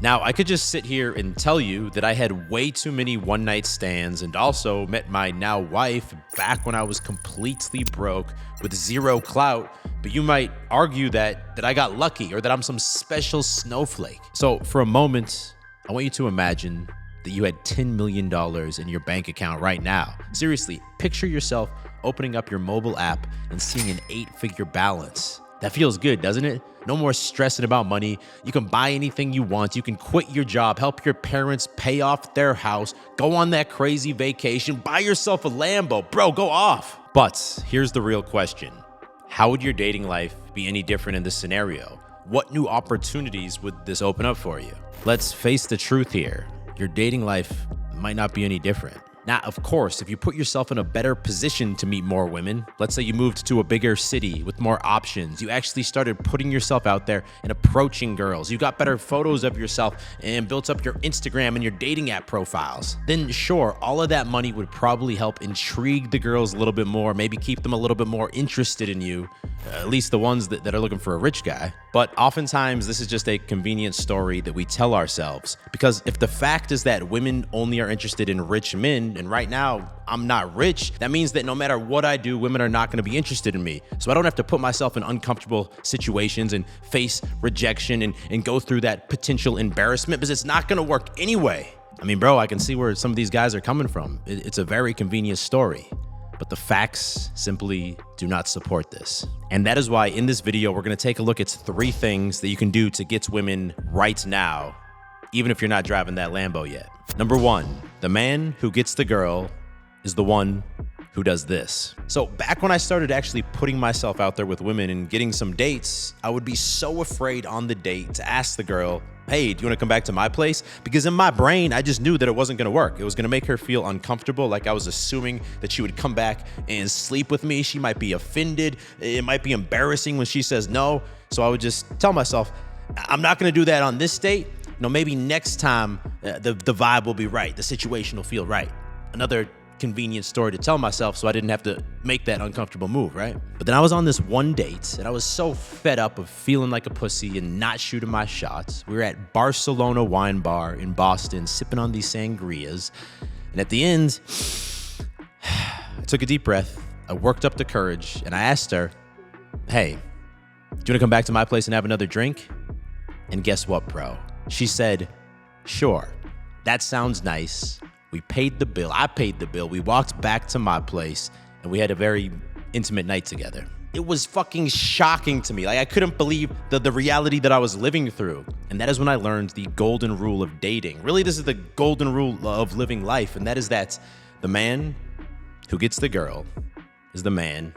Now, I could just sit here and tell you that I had way too many one-night stands and also met my now wife back when I was completely broke with zero clout, but you might argue that I got lucky or that I'm some special snowflake. So for a moment, I want you to imagine that you had $10 million in your bank account right now. Seriously, picture yourself opening up your mobile app and seeing an 8-figure balance. That feels good, doesn't it? No more stressing about money. You can buy anything you want. You can quit your job, help your parents pay off their house, go on that crazy vacation, buy yourself a Lambo. Bro, go off. But here's the real question. How would your dating life be any different in this scenario? What new opportunities would this open up for you? Let's face the truth here. Your dating life might not be any different. Now, of course, if you put yourself in a better position to meet more women, let's say you moved to a bigger city with more options, you actually started putting yourself out there and approaching girls, you got better photos of yourself and built up your Instagram and your dating app profiles, then sure, all of that money would probably help intrigue the girls a little bit more, maybe keep them a little bit more interested in you, at least the ones that are looking for a rich guy. But oftentimes, this is just a convenient story that we tell ourselves, because if the fact is that women only are interested in rich men, and right now I'm not rich, that means that no matter what I do, women are not going to be interested in me. So I don't have to put myself in uncomfortable situations and face rejection and go through that potential embarrassment, because it's not going to work anyway. I mean, bro, I can see where some of these guys are coming from. It's a very convenient story, but the facts simply do not support this. And that is why in this video, we're going to take a look at 3 things that you can do to get to women right now, even if you're not driving that Lambo yet. Number 1, the man who gets the girl is the one who does this. So back when I started actually putting myself out there with women and getting some dates, I would be so afraid on the date to ask the girl, hey, do you want to come back to my place? Because in my brain, I just knew that it wasn't going to work. It was going to make her feel uncomfortable, like I was assuming that she would come back and sleep with me. She might be offended. It might be embarrassing when she says no. So I would just tell myself, I'm not going to do that on this date. Maybe next time the vibe will be right. The situation will feel right. Another convenient story to tell myself so I didn't have to make that uncomfortable move, right? But then I was on this one date and I was so fed up of feeling like a pussy and not shooting my shots. We were at Barcelona Wine Bar in Boston sipping on these sangrias. And at the end, I took a deep breath. I worked up the courage and I asked her, hey, do you want to come back to my place and have another drink? And guess what, bro? She said, sure, that sounds nice. We paid the bill. I paid the bill. We walked back to my place and we had a very intimate night together. It was fucking shocking to me. Like, I couldn't believe the reality that I was living through. And that is when I learned the golden rule of dating. Really, this is the golden rule of living life. And that is that the man who gets the girl is the man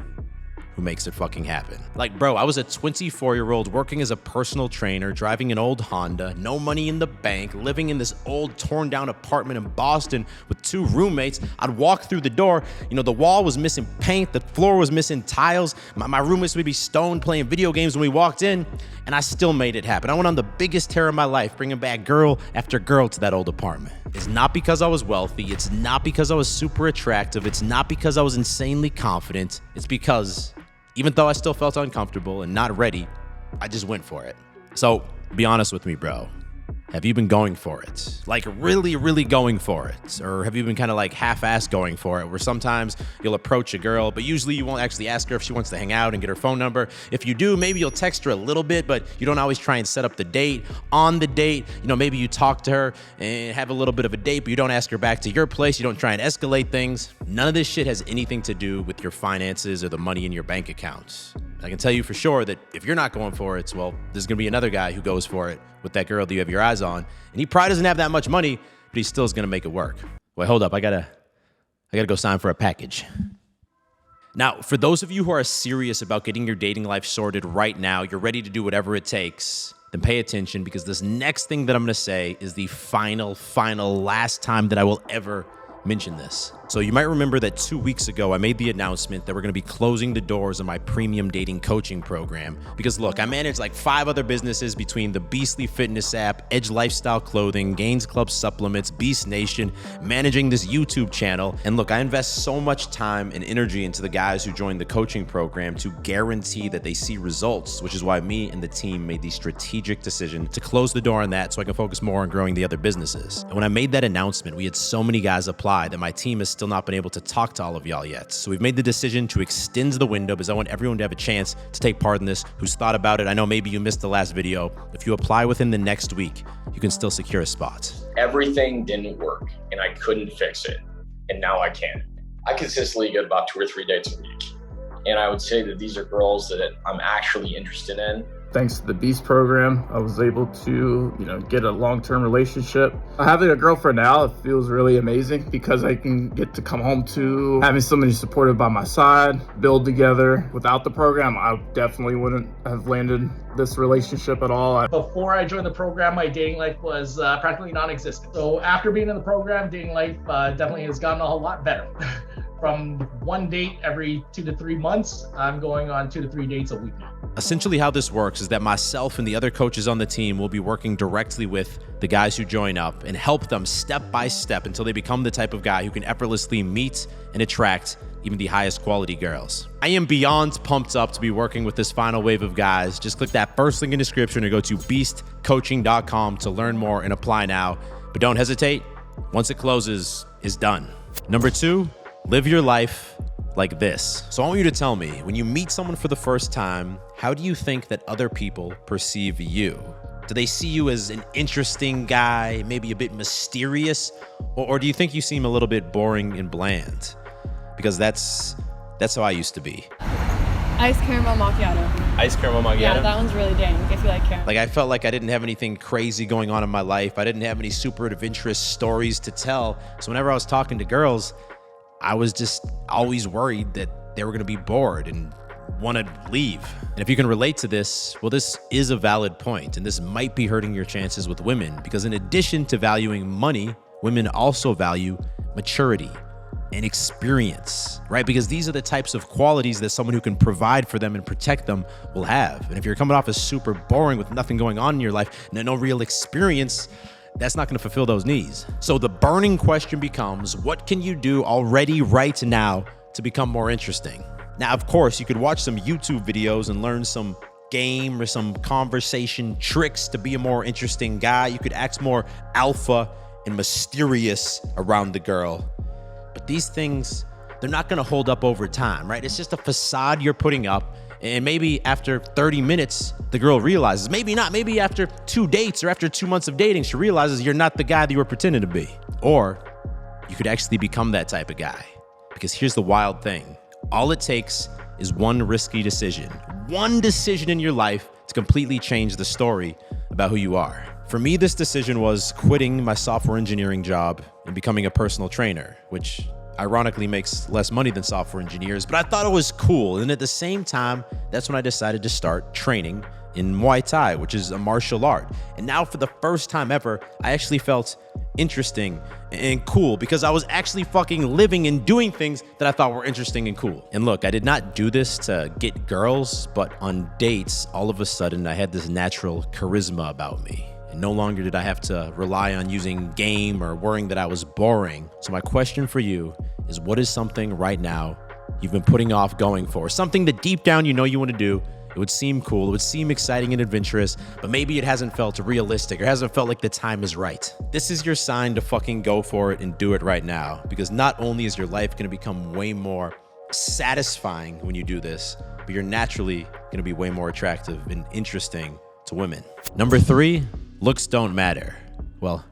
who makes it fucking happen. Like, bro, I was a 24-year-old working as a personal trainer, driving an old Honda, no money in the bank, living in this old torn down apartment in Boston with 2 roommates. I'd walk through the door, the wall was missing paint, the floor was missing tiles. My roommates would be stoned playing video games when we walked in, and I still made it happen. I went on the biggest tear of my life, bringing back girl after girl to that old apartment. It's not because I was wealthy. It's not because I was super attractive. It's not because I was insanely confident. It's because even though I still felt uncomfortable and not ready, I just went for it. So be honest with me, bro. Have you been going for it? Like really, really going for it? Or have you been kind of like half-assed going for it, where sometimes you'll approach a girl, but usually you won't actually ask her if she wants to hang out and get her phone number. If you do, maybe you'll text her a little bit, but you don't always try and set up the date. On the date, maybe you talk to her and have a little bit of a date, but you don't ask her back to your place. You don't try and escalate things. None of this shit has anything to do with your finances or the money in your bank accounts. I can tell you for sure that if you're not going for it, well, there's going to be another guy who goes for it with that girl that you have your eyes on. And he probably doesn't have that much money, but he still is going to make it work. Wait, hold up. I gotta go sign for a package. Now, for those of you who are serious about getting your dating life sorted right now, you're ready to do whatever it takes, then pay attention, because this next thing that I'm going to say is the final, last time that I will ever mention this. So you might remember that 2 weeks ago, I made the announcement that we're gonna be closing the doors of my premium dating coaching program. Because look, I manage like 5 other businesses between the Beastly Fitness app, Edge Lifestyle Clothing, Gains Club Supplements, Beast Nation, managing this YouTube channel. And look, I invest so much time and energy into the guys who join the coaching program to guarantee that they see results, which is why me and the team made the strategic decision to close the door on that so I can focus more on growing the other businesses. And when I made that announcement, we had so many guys apply that my team has still not been able to talk to all of y'all yet. So we've made the decision to extend the window because I want everyone to have a chance to take part in this who's thought about it. I know maybe you missed the last video. If you apply within the next week, you can still secure a spot. Everything didn't work and I couldn't fix it. And now I can. I consistently get about 2 or 3 dates a week. And I would say that these are girls that I'm actually interested in. Thanks to the Beast program, I was able to, get a long-term relationship. Having a girlfriend now, it feels really amazing because I can get to come home to having somebody supported by my side, build together. Without the program, I definitely wouldn't have landed this relationship at all. Before I joined the program, my dating life was practically non-existent. So after being in the program, dating life definitely has gotten a whole lot better. From 1 date every 2 to 3 months, I'm going on 2 to 3 dates a week now. Essentially how this works is that myself and the other coaches on the team will be working directly with the guys who join up and help them step by step until they become the type of guy who can effortlessly meet and attract even the highest quality girls. I am beyond pumped up to be working with this final wave of guys. Just click that first link in the description or go to beastcoaching.com to learn more and apply now. But don't hesitate. Once it closes, it's done. Number 2, live your life like this. So I want you to tell me, when you meet someone for the first time, how do you think that other people perceive you? Do they see you as an interesting guy, maybe a bit mysterious? Or do you think you seem a little bit boring and bland? Because that's how I used to be. Ice caramel macchiato. Ice caramel macchiato? Yeah, that one's really dank if you like caramel. Like I felt like I didn't have anything crazy going on in my life. I didn't have any super adventurous stories to tell. So whenever I was talking to girls, I was just always worried that they were gonna be bored and want to leave. And if you can relate to this, well, this is a valid point, and this might be hurting your chances with women, because in addition to valuing money, women also value maturity and experience, right? Because these are the types of qualities that someone who can provide for them and protect them will have. And if you're coming off as super boring with nothing going on in your life, no real experience, that's not going to fulfill those needs. So the burning question becomes, what can you do already right now to become more interesting? Now, of course, you could watch some YouTube videos and learn some game or some conversation tricks to be a more interesting guy. You could act more alpha and mysterious around the girl. But these things, they're not going to hold up over time, right? It's just a facade you're putting up. And maybe after 30 minutes, the girl realizes, maybe not, maybe after 2 dates or after 2 months of dating, she realizes you're not the guy that you were pretending to be. Or you could actually become that type of guy. Because here's the wild thing. All it takes is one risky decision. One decision in your life to completely change the story about who you are. For me, this decision was quitting my software engineering job and becoming a personal trainer, which ironically makes less money than software engineers, but I thought it was cool. And at the same time, that's when I decided to start training in Muay Thai, which is a martial art. And now for the first time ever, I actually felt interesting and cool because I was actually fucking living and doing things that I thought were interesting and cool. And look, I did not do this to get girls, but on dates, all of a sudden I had this natural charisma about me. And no longer did I have to rely on using game or worrying that I was boring. So my question for you is, what is something right now you've been putting off going for? Something that deep down you know you want to do. It would seem cool, it would seem exciting and adventurous, but maybe it hasn't felt realistic or hasn't felt like the time is right. This is your sign to fucking go for it and do it right now, because not only is your life going to become way more satisfying when you do this, but you're naturally going to be way more attractive and interesting to women. Number 3, looks don't matter. Well,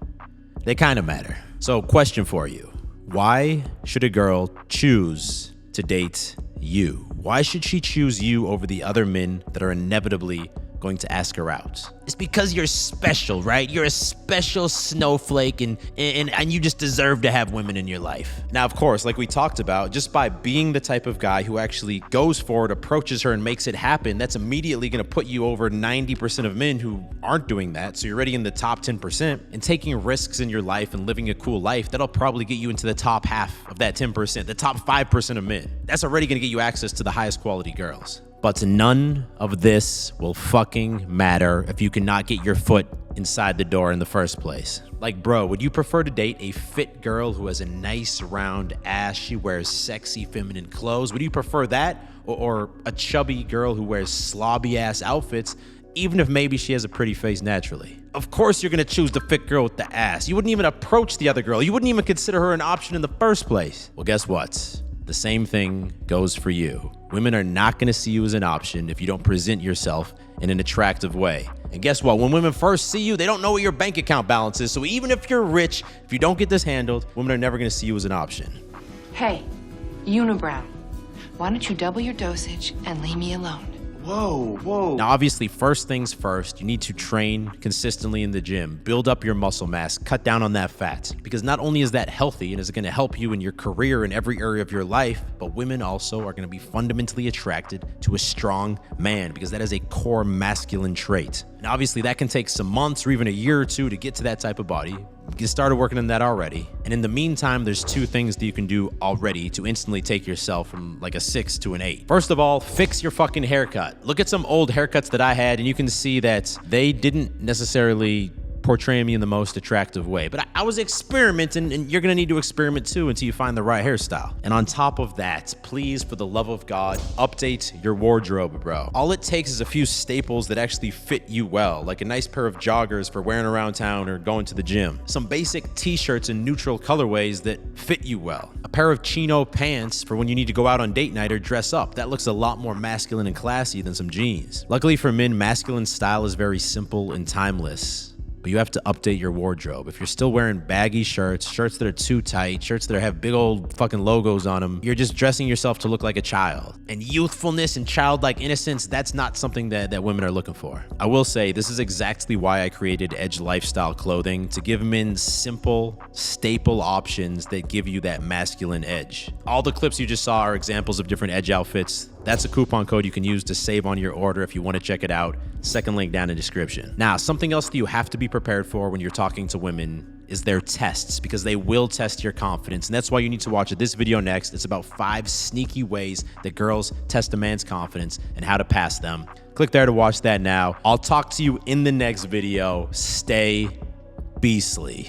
they kind of matter. So question for you. Why should a girl choose to date you? Why should she choose you over the other men that are inevitably going to ask her out? It's because you're special, right? You're a special snowflake and you just deserve to have women in your life. Now, of course, like we talked about, just by being the type of guy who actually goes for it, approaches her and makes it happen, that's immediately going to put you over 90% of men who aren't doing that. So you're already in the top 10%, and taking risks in your life and living a cool life, that'll probably get you into the top half of that 10%, the top 5% of men. That's already going to get you access to the highest quality girls. But none of this will fucking matter if you cannot get your foot inside the door in the first place. Like, bro, would you prefer to date a fit girl who has a nice round ass, she wears sexy feminine clothes? Would you prefer that or a chubby girl who wears slobby ass outfits, even if maybe she has a pretty face naturally? Of course you're gonna choose the fit girl with the ass. You wouldn't even approach the other girl. You wouldn't even consider her an option in the first place. Well, guess what? The same thing goes for you. Women are not gonna see you as an option if you don't present yourself in an attractive way. And guess what? When women first see you, they don't know what your bank account balance is. So even if you're rich, if you don't get this handled, women are never gonna see you as an option. Hey, Unibrow, why don't you double your dosage and leave me alone? Whoa. Now, obviously, first things first, you need to train consistently in the gym, build up your muscle mass, cut down on that fat, because not only is that healthy and is it going to help you in your career in every area of your life, but women also are going to be fundamentally attracted to a strong man because that is a core masculine trait. And obviously, that can take some months or even a year or two to get to that type of body. Get started working on that already. And in the meantime, there's two things that you can do already to instantly take yourself from like a 6 to an 8. First of all, fix your fucking haircut. Look at some old haircuts that I had and you can see that they didn't necessarily portray me in the most attractive way. But I was experimenting, and you're gonna need to experiment too until you find the right hairstyle. And on top of that, please, for the love of God, update your wardrobe, bro. All it takes is a few staples that actually fit you well, like a nice pair of joggers for wearing around town or going to the gym. Some basic t-shirts in neutral colorways that fit you well. A pair of chino pants for when you need to go out on date night or dress up. That looks a lot more masculine and classy than some jeans. Luckily for men, masculine style is very simple and timeless. But you have to update your wardrobe. If you're still wearing baggy shirts that are too tight, shirts that have big old fucking logos on them, you're just dressing yourself to look like a child. And youthfulness and childlike innocence, that's not something that women are looking for. I will say, this is exactly why I created Edge Lifestyle Clothing, to give men simple, staple options that give you that masculine edge. All the clips you just saw are examples of different Edge outfits. That's a coupon code you can use to save on your order if you want to check it out. Second link down in the description. Now, something else that you have to be prepared for when you're talking to women is their tests, because they will test your confidence. And that's why you need to watch this video next. It's about 5 sneaky ways that girls test a man's confidence and how to pass them. Click there to watch that now. I'll talk to you in the next video. Stay beastly.